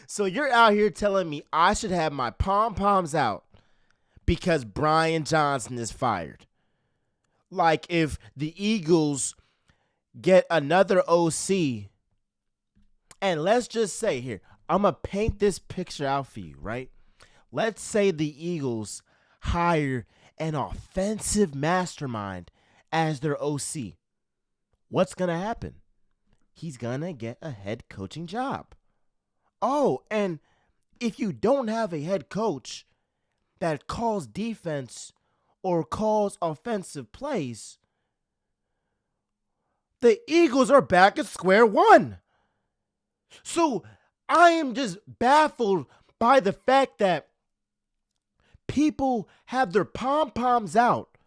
So you're out here telling me I should have my pom-poms out because Brian Johnson is fired. Like if the Eagles get another OC, and let's just say here, I'm going to paint this picture out for you, right? Let's say the Eagles hire an offensive mastermind as their OC. What's going to happen? He's going to get a head coaching job. Oh, and if you don't have a head coach that calls defense or calls offensive plays, the Eagles are back at square one. So I am just baffled by the fact that people have their pom-poms out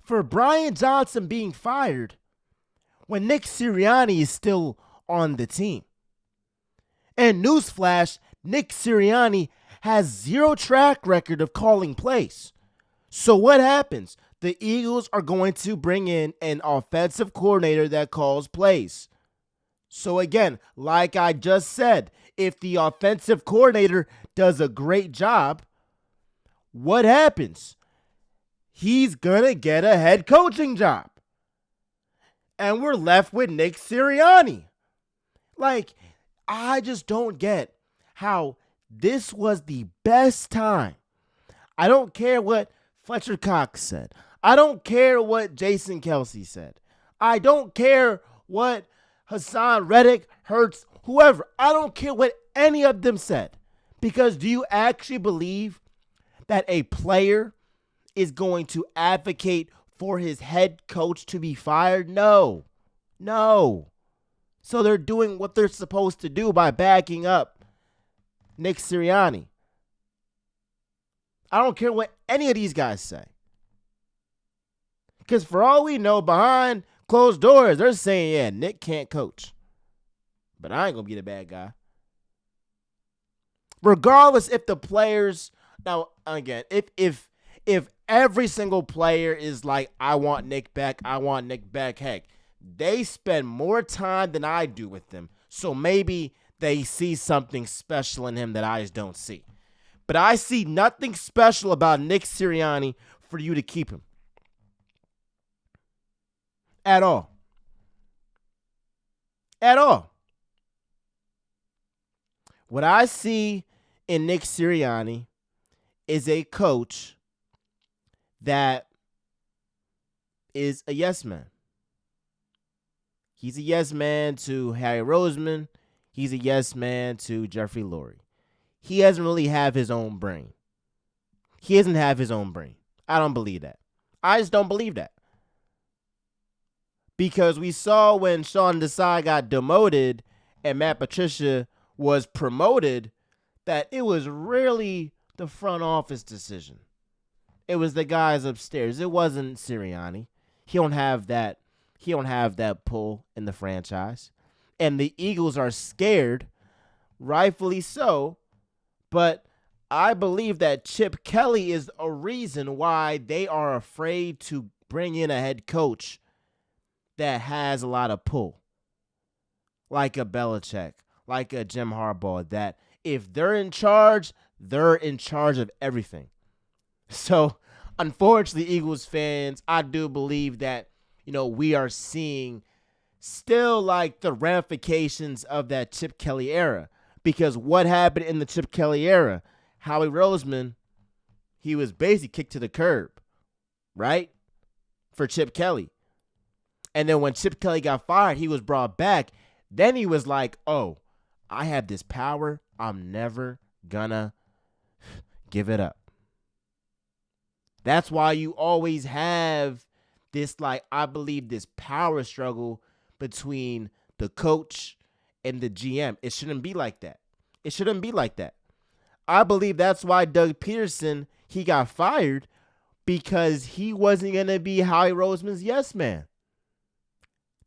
for Brian Johnson being fired when Nick Sirianni is still on the team. And newsflash, Nick Sirianni has zero track record of calling plays. So what happens? The Eagles are going to bring in an offensive coordinator that calls plays. So again, like I just said, if the offensive coordinator does a great job, what happens? He's going to get a head coaching job. And we're left with Nick Sirianni. Like, I just don't get how this was the best time. I don't care what Fletcher Cox said. I don't care what Jason Kelce said. I don't care what Hassan Reddick, Hurts, whoever. I don't care what any of them said. Because do you actually believe that a player is going to advocate for his head coach to be fired? No. So they're doing what they're supposed to do by backing up Nick Sirianni. I don't care what any of these guys say. Because for all we know, behind closed doors, they're saying, yeah, Nick can't coach. But I ain't going to be the bad guy. Regardless if the players, now again, if every single player is like, I want Nick back, heck, they spend more time than I do with them. So maybe they see something special in him that I just don't see. But I see nothing special about Nick Sirianni for you to keep him. At all. What I see in Nick Sirianni is a coach that is a yes man. He's a yes man to Harry Roseman. He's a yes man to Jeffrey Lurie. He doesn't really have his own brain. He doesn't have his own brain. I don't believe that. I just don't believe that. Because we saw when Sean Desai got demoted and Matt Patricia was promoted that it was really the front office decision. It was the guys upstairs. It wasn't Sirianni. He don't have that pull in the franchise. And the Eagles are scared, rightfully so, but I believe that Chip Kelly is a reason why they are afraid to bring in a head coach that has a lot of pull. Like a Belichick, like a Jim Harbaugh, that if they're in charge of everything. So, unfortunately, Eagles fans, I do believe that, we are seeing still like the ramifications of that Chip Kelly era. Because what happened in the Chip Kelly era? Howie Roseman, he was basically kicked to the curb, right? For Chip Kelly. And then when Chip Kelly got fired, he was brought back. Then he was like, oh, I have this power. I'm never gonna give it up. That's why you always have this, I believe, this power struggle between the coach and the GM. It shouldn't be like that. I believe that's why Doug Peterson, he got fired, because he wasn't going to be Howie Roseman's yes man.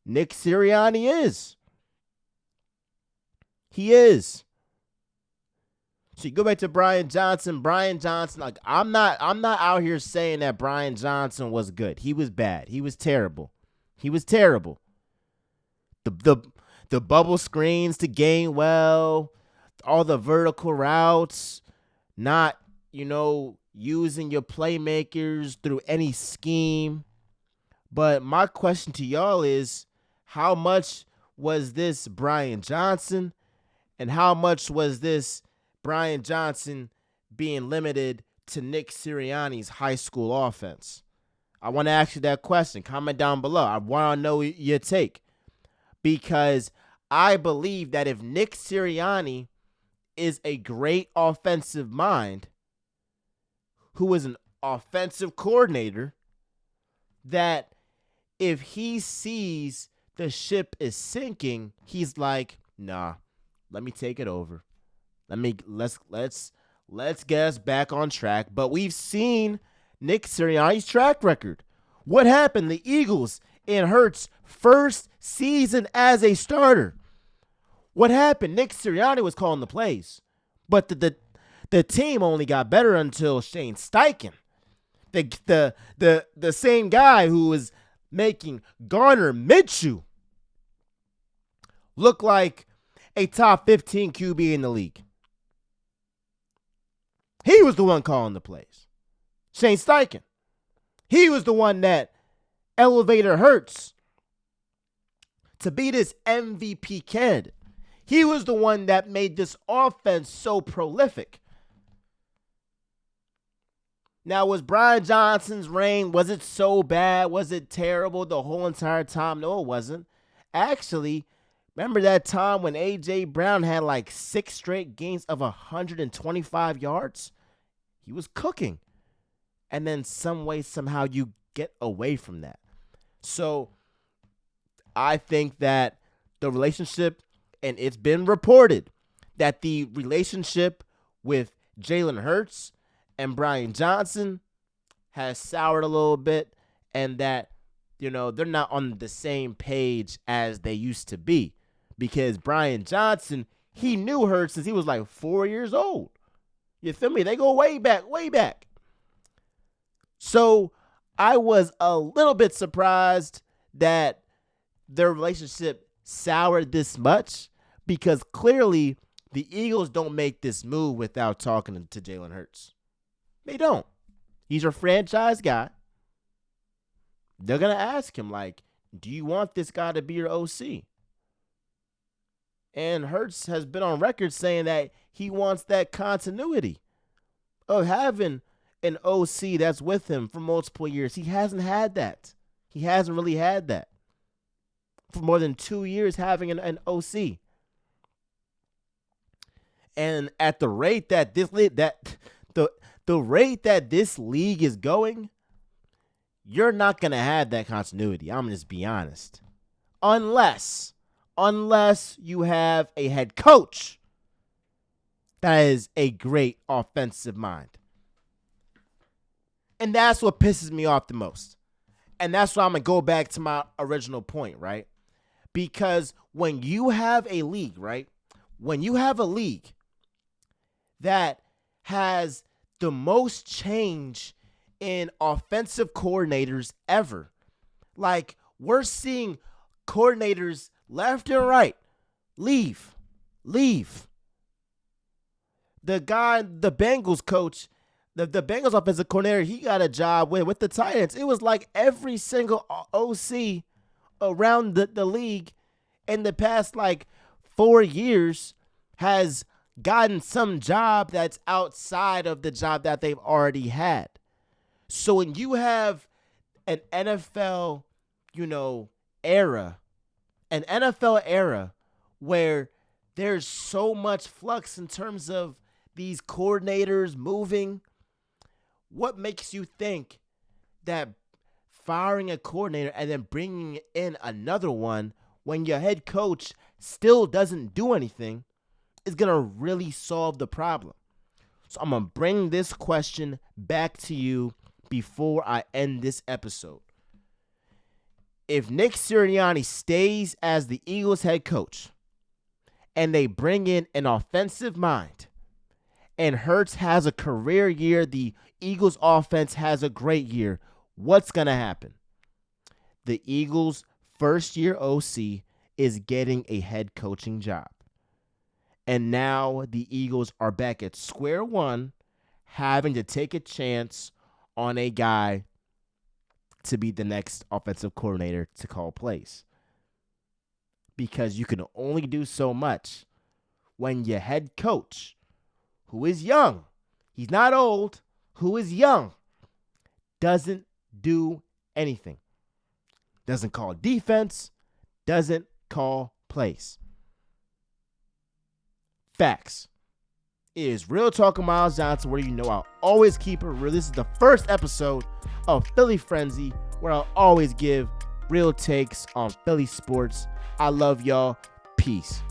Nick Sirianni is. He is. So you go back to Brian Johnson. Brian Johnson, I'm not out here saying that Brian Johnson was good. He was bad. He was terrible. The bubble screens to Gainwell, all the vertical routes, not, using your playmakers through any scheme. But my question to y'all is, how much was this Brian Johnson, and how much was this Brian Johnson being limited to Nick Sirianni's high school offense? I want to ask you that question. Comment down below. I want to know your take, because I believe that if Nick Sirianni is a great offensive mind, who is an offensive coordinator, that if he sees the ship is sinking, he's like, nah, let me take it over. Let's get us back on track. But we've seen Nick Sirianni's track record. What happened? The Eagles in Hurts' first season as a starter. What happened? Nick Sirianni was calling the plays, but the team only got better until Shane Steichen, the same guy who was making Gardner Minshew look like a top 15 QB in the league. He was the one calling the plays. Shane Steichen. He was the one that elevated Hurts to be this MVP candidate. He was the one that made this offense so prolific. Now, was Brian Johnson's reign, was it so bad? Was it terrible the whole entire time? No, it wasn't. Actually, remember that time when A.J. Brown had like 6 straight games of 125 yards? He was cooking. And then some way, somehow you get away from that. So I think that the relationship, and it's been reported that the relationship with Jalen Hurts and Brian Johnson has soured a little bit, and that, they're not on the same page as they used to be, because Brian Johnson, he knew Hurts since he was like 4 years old. You feel me? They go way back, way back. So I was a little bit surprised that their relationship soured this much, because clearly the Eagles don't make this move without talking to Jalen Hurts. They don't. He's your franchise guy. They're going to ask him, like, do you want this guy to be your OC? And Hurts has been on record saying that he wants that continuity of having an OC that's with him for multiple years. He hasn't had that. He hasn't really had that for more than 2 years, having an OC. And at the rate that the rate that this league is going, you're not going to have that continuity. I'm just be honest. Unless you have a head coach that is a great offensive mind. And that's what pisses me off the most. And that's why I'm going to go back to my original point, right? Because when you have a league, right? When you have a league that has the most change in offensive coordinators ever. Like, we're seeing coordinators left and right leave. The guy, the Bengals coach, the Bengals offensive coordinator, he got a job with the Titans. It was like every single OC around the league in the past, like, 4 years has gotten some job that's outside of the job that they've already had. So when you have an NFL, era, where there's so much flux in terms of these coordinators moving, what makes you think that firing a coordinator and then bringing in another one when your head coach still doesn't do anything is going to really solve the problem? So I'm going to bring this question back to you before I end this episode. If Nick Sirianni stays as the Eagles head coach and they bring in an offensive mind and Hurts has a career year, the Eagles offense has a great year, what's going to happen? The Eagles' first year OC is getting a head coaching job. And now the Eagles are back at square one, having to take a chance on a guy to be the next offensive coordinator to call plays. Because you can only do so much when your head coach, who is young, he's not old, who is young, doesn't do anything. Doesn't call defense, doesn't call plays. Facts. It is Real Talk with Miles Johnson, where you know I'll always keep it real. This is the first episode of Philly Frenzy, where I'll always give real takes on Philly sports. I love y'all. Peace.